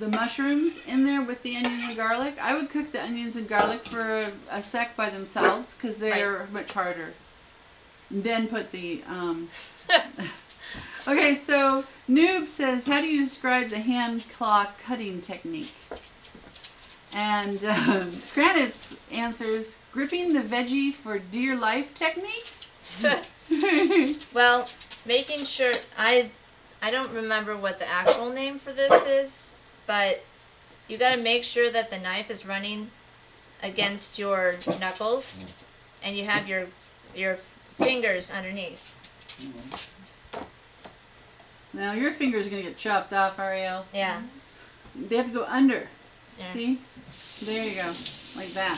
the mushrooms in there with the onion and garlic. I would cook the onions and garlic for a sec by themselves because they're much harder. Then put the... Okay, so Noob says, how do you describe the hand claw cutting technique? And Granite's answers, gripping the veggie for dear life technique? Well, making sure... I don't remember what the actual name for this is, but you got to make sure that the knife is running against your knuckles and you have your fingers underneath. Now your finger's going to get chopped off, Ariel. Yeah. They have to go under. Yeah. See? There you go. Like that.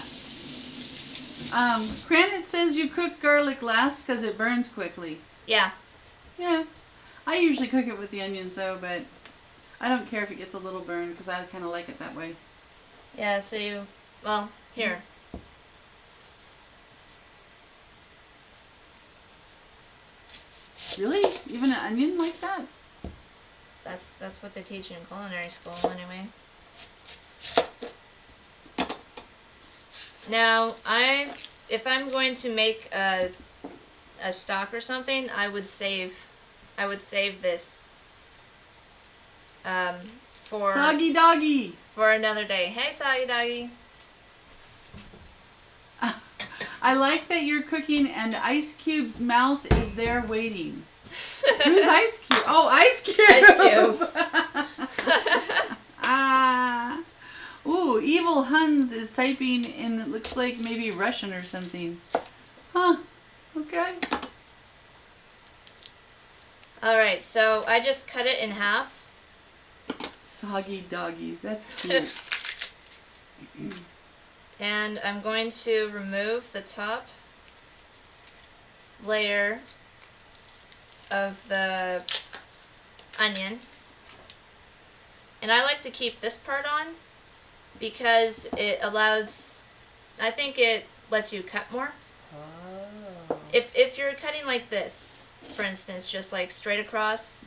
Granite says you cook garlic last because it burns quickly. Yeah. Yeah. I usually cook it with the onions though, but I don't care if it gets a little burned because I kind of like it that way. Yeah, so you... Well, here. Really? Even an onion like that? That's what they teach in culinary school anyway. Now, if I'm going to make a stock or something, I would save this for Soggy Doggy. For another day. Hey, Soggy Doggy. I like that you're cooking and Ice Cube's mouth is there waiting. Who's Ice Cube? Oh, Ice Cube. Ice Cube. Ooh, Evil Huns is typing in, it looks like maybe Russian or something. Huh. Okay. Alright, so I just cut it in half. Soggy Doggy. That's cute. And I'm going to remove the top layer of the onion. And I like to keep this part on because it allows, I think it lets you cut more. Oh. If you're cutting like this, for instance, just like straight across,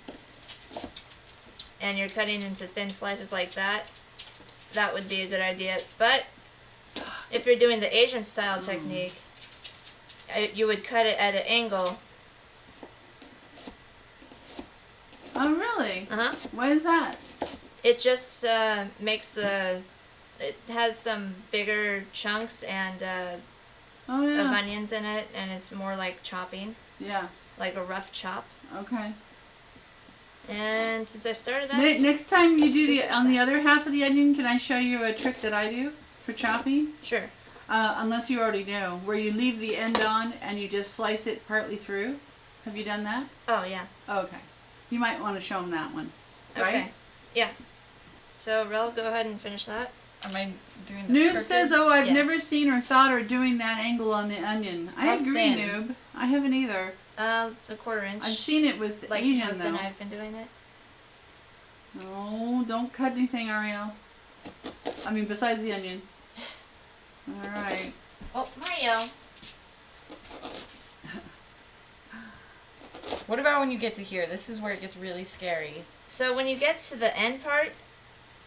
and you're cutting into thin slices like that, that would be a good idea. But if you're doing the Asian style technique, you would cut it at an angle. Oh, really? Uh-huh. Why is that? It just makes it has some bigger chunks and Oh, yeah. of onions in it, and it's more like chopping, Yeah. like a rough chop. Okay. And since I started that... Next time you do on the other half of the onion, can I show you a trick that I do for chopping? Sure. Unless you already know, where you leave the end on and you just slice it partly through. Have you done that? Oh, yeah. Okay. You might want to show them that one. Right? Okay. Yeah. So, Rel, go ahead and finish that. Am I doing this Noob crooked? says, oh, I've Yeah. never seen or thought or doing that angle on the onion. I How agree, thin? Noob. I haven't either. It's a 1/4 inch. I've seen it with like Asian, how thin though. I've been doing it. No, don't cut anything, Ariel. I mean, besides the onion. All right. Oh, Mario. What about when you get to here? This is where it gets really scary. So when you get to the end part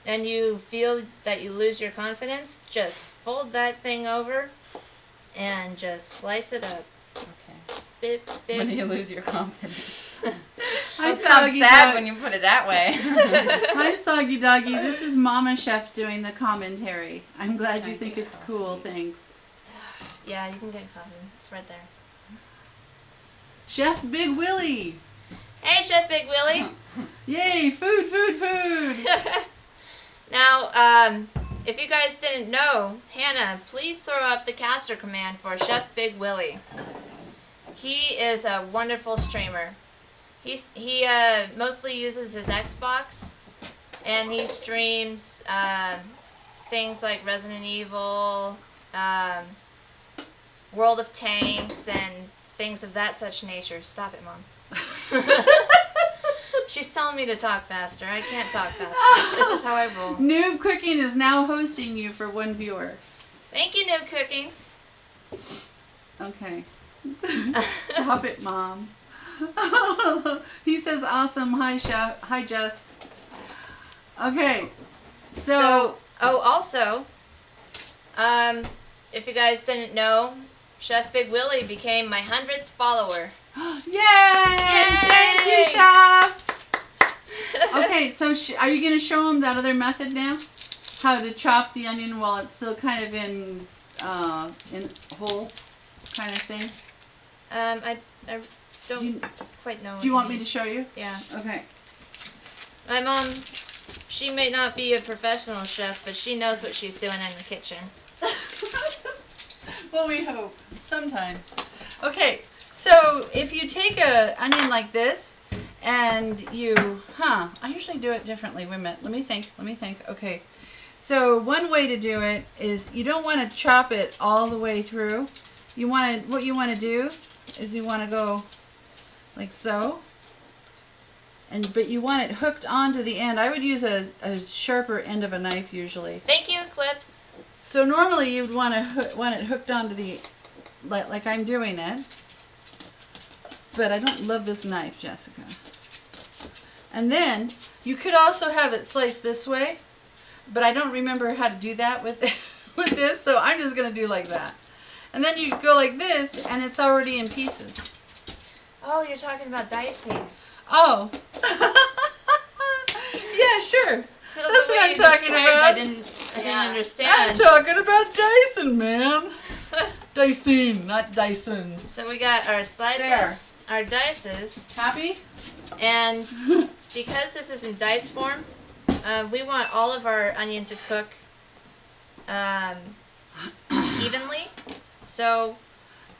and you feel that you lose your confidence, just fold that thing over and just slice it up. Okay. Bit, bit. When do you lose your confidence? Hi, That sounds Soggy sad Dog. when you put it that way. Hi, Soggy Doggy. This is Mama Chef doing the commentary. I'm glad you think it's cool. Thanks. Yeah, you can get coffee. It's right there. Chef Big Willie. Hey, Chef Big Willie. Yay, food, food, food. Now, if you guys didn't know, Hannah, please throw up the caster command for Chef Big Willie. He is a wonderful streamer. He mostly uses his Xbox, and he streams things like Resident Evil, World of Tanks, and things of that such nature. Stop it, Mom. She's telling me to talk faster. I can't talk faster. This is how I roll. Noob Cooking is now hosting you for one viewer. Thank you, Noob Cooking. Okay. Stop it, Mom. He says awesome. Hi, Chef. Hi, Jess. Okay. So, also, if you guys didn't know, Chef Big Willie became my 100th follower. yay! Thank you, Chef. Okay, so are you going to show them that other method now? How to chop the onion while it's still kind of in whole kind of thing? I don't quite know. Do you want me to show you? Yeah. Okay. My mom, she may not be a professional chef, but she knows what she's doing in the kitchen. Well, we hope. Sometimes. Okay, so if you take a onion like this and you, I usually do it differently. Wait a minute. Let me think. Okay. So one way to do it is you don't want to chop it all the way through. What you want to do is you want to go like so. But you want it hooked onto the end. I would use a sharper end of a knife usually. Thank you, Clips. So normally you'd want it hooked onto the, like I'm doing it. But I don't love this knife, Jessica. And then you could also have it sliced this way, but I don't remember how to do that with this, so I'm just gonna do like that. And then you go like this, and it's already in pieces. Oh, you're talking about dicing. Oh. Yeah, sure. That's what I'm talking about. I didn't understand. I'm talking about Dyson, man. Dicing, not Dyson. So we got our slices, our dices, Happy? and because this is in dice form, we want all of our onion to cook evenly. So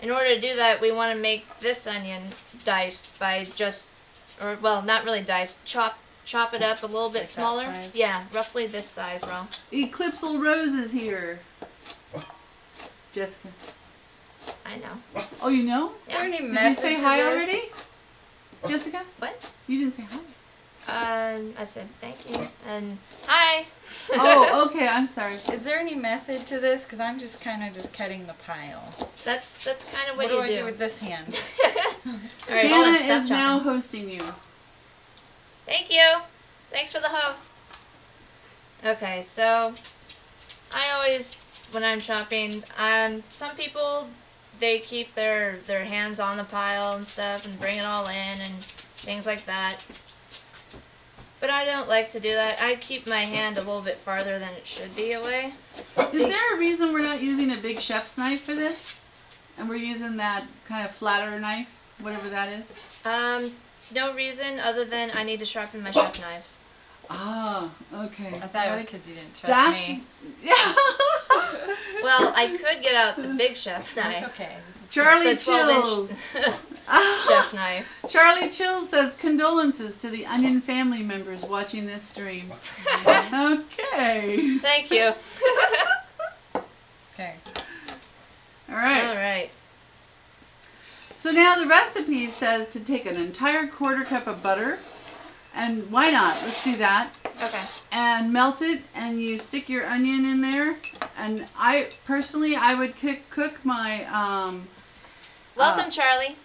in order to do that, we want to make this onion diced by not really diced, chop it up a little bit Like that smaller. size? Yeah, roughly this size, Ron. Eclipsal Rose is here. Jessica. I know. Oh, you know? Is there any Did you method say to hi this? already? Jessica? What? You didn't say hi. I said thank you and hi. Oh, okay. I'm sorry. Is there any method to this? Because I'm just kind of just cutting the pile. That's kind of what do you I do with this hand? All right, all Hannah that stuff is now chopping. hosting you. Thank you. Thanks for the host. Okay, so I always, when I'm chopping, some people, they keep their hands on the pile and stuff and bring it all in and things like that. But I don't like to do that. I keep my hand a little bit farther than it should be away. Is there a reason we're not using a big chef's knife for this? And we're using that kind of flatter knife, whatever that is? No reason other than I need to sharpen my chef knives. Ah, okay. I thought it was because you didn't trust That's me. Yeah. Well, I could get out the big chef That's knife. okay. This is Charlie The 12-inch Chills. chef knife. Charlie Chills says condolences to the Onion family members watching this stream. Okay. Thank you. okay. All right. All right. So now the recipe says to take an entire quarter cup of butter, and why not? Let's do that. Okay. And melt it, and you stick your onion in there. And I would cook my Welcome, Charlie.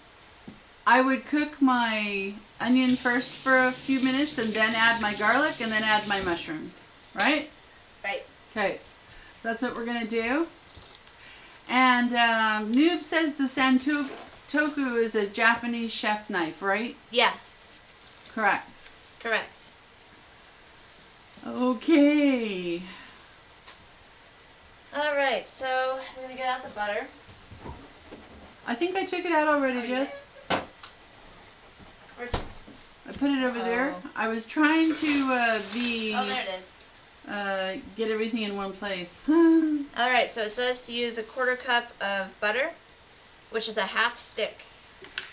I would cook my onion first for a few minutes, and then add my garlic, and then add my mushrooms. Right? Right. Okay. So that's what we're gonna do. And Noob says the Santoku is a Japanese chef knife, right? Yeah. Correct. Correct. Okay. All right. So I'm gonna get out the butter. I think I took it out already, you Jess. Where- I put it over there. Oh. I was trying to Oh, there it is. get everything in one place. All right. So it says to use a quarter cup of butter, which is a half stick.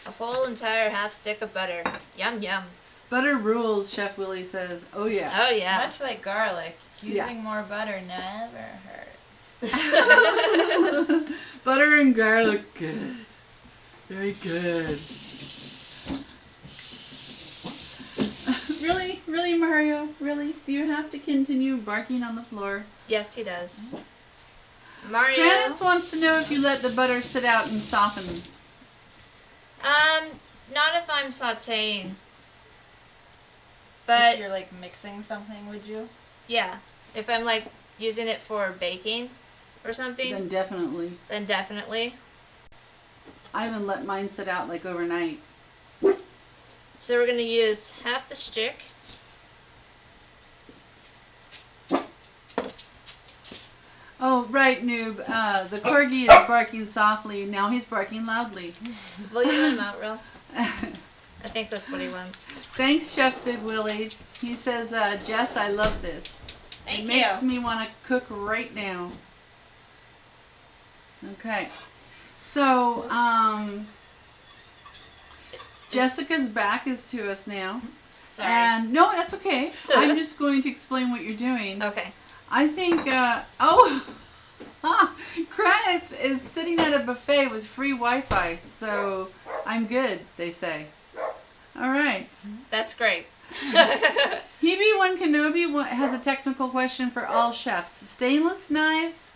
A whole entire half stick of butter. Yum yum. Butter rules, Chef Willie says. Oh yeah. Oh yeah. Much like garlic, Yeah. using more butter never hurts. Butter and garlic, good. Very good. Really, Mario? Really? Do you have to continue barking on the floor? Yes, he does. Mario. Janice wants to know if you let the butter sit out and soften. Not if I'm sautéing. If But you're like mixing something, would you? yeah. If I'm like using it for baking or something, Then definitely. then definitely. I even let mine sit out like overnight. So we're gonna use half the stick. Oh, right, Noob. The corgi is barking softly. Now he's barking loudly. Will you let him out, Real? I think that's what he wants. Thanks, Chef Big Willie. He says, Jess, I love this. Thank It you. makes me want to cook right now. Okay. So, Jessica's back is to us now. Sorry. And no, that's okay. I'm just going to explain what you're doing. Okay. I think, Kranitz is sitting at a buffet with free Wi-Fi, so I'm good, they say. All right. That's great. Hebe One Kenobi has a technical question for all chefs. Stainless knives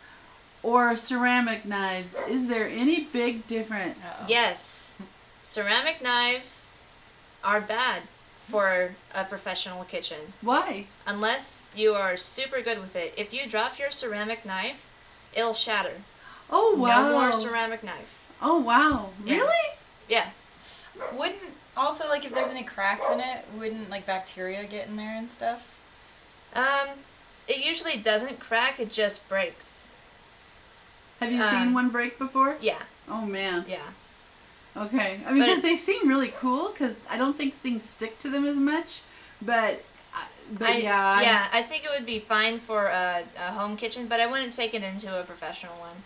or ceramic knives? Is there any big difference? Yes. Ceramic knives are bad for a professional kitchen. Why? Unless you are super good with it. If you drop your ceramic knife, it'll shatter. Oh, wow. No more ceramic knife. Oh, wow. Yeah. Really? Yeah. Wouldn't also, like, if there's any cracks in it, wouldn't like bacteria get in there and stuff? It usually doesn't crack, it just breaks. Have you seen one break before? Yeah. Oh, man. Yeah. Okay. I mean, But because they seem really cool, because I don't think things stick to them as much. But I think it would be fine for a home kitchen, but I wouldn't take it into a professional one.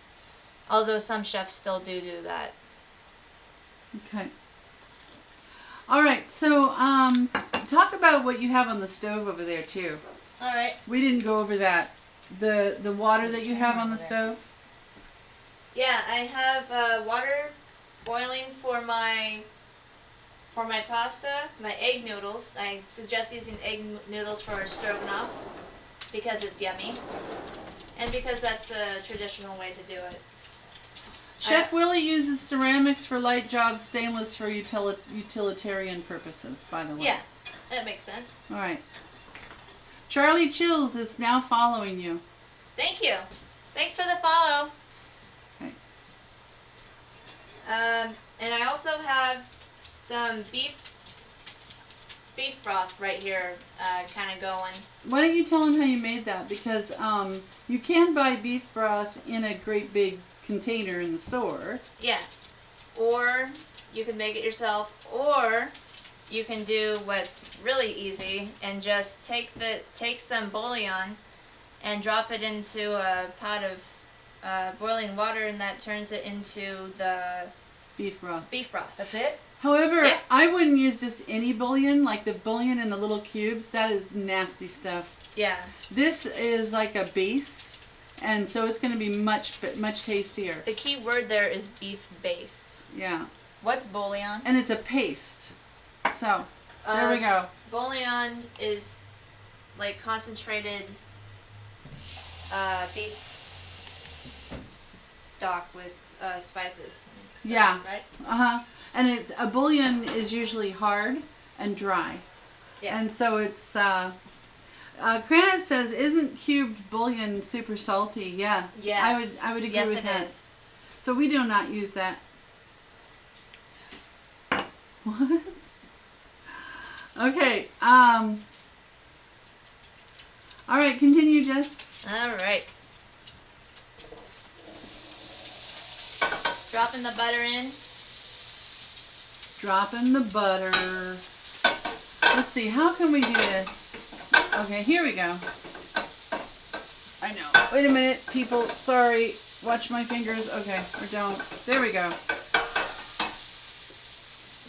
Although some chefs still do that. Okay. All right. So, talk about what you have on the stove over there too. All right. We didn't go over that. The water that you have on the stove. Yeah, I have water boiling for my pasta, my egg noodles. I suggest using egg noodles for stroganoff because it's yummy, and because that's a traditional way to do it. Chef Willie uses ceramics for light jobs, stainless for utilitarian purposes, by the way. Yeah, that makes sense. All right. Charlie Chills is now following you. Thank you. Thanks for the follow. Okay. And I also have some beef broth right here, kind of going. Why don't you tell him how you made that? Because you can buy beef broth in a great big container in the store. Yeah. Or you can make it yourself, or you can do what's really easy and just take some bouillon and drop it into a pot of boiling water, and that turns it into the Beef broth. beef broth. That's it? However, Yeah. I wouldn't use just any bouillon, like the bouillon in the little cubes. That is nasty stuff. Yeah. This is like a base, and so it's going to be much tastier. The key word there is beef base. Yeah. What's bouillon? And it's a paste. So, there we go. Bouillon is like concentrated beef stock with spices. And stuff, Yeah. Right? Uh-huh. And it's a bouillon is usually hard and dry. Yeah. And so it's Granite says, isn't cubed bouillon super salty? Yeah. Yes. I would agree yes, with it that. is. So we do not use that. What? Okay. All right, continue, Jess. All right. Dropping the butter in. Dropping the butter. Let's see, how can we do this? Okay, here we go. I know. Wait a minute, people. Sorry. Watch my fingers. Okay, or don't. There we go.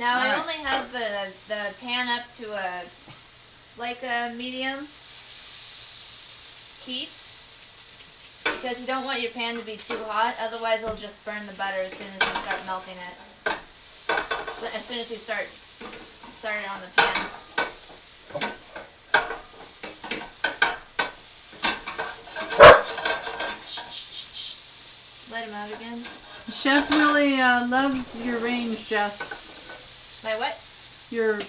Now All I right. only have the pan up to a medium heat, because you don't want your pan to be too hot, otherwise it'll just burn the butter as soon as you start melting it. So as soon as you start it on the pan. Let him out again. Chef Willie loves your range, Jess. My what? Your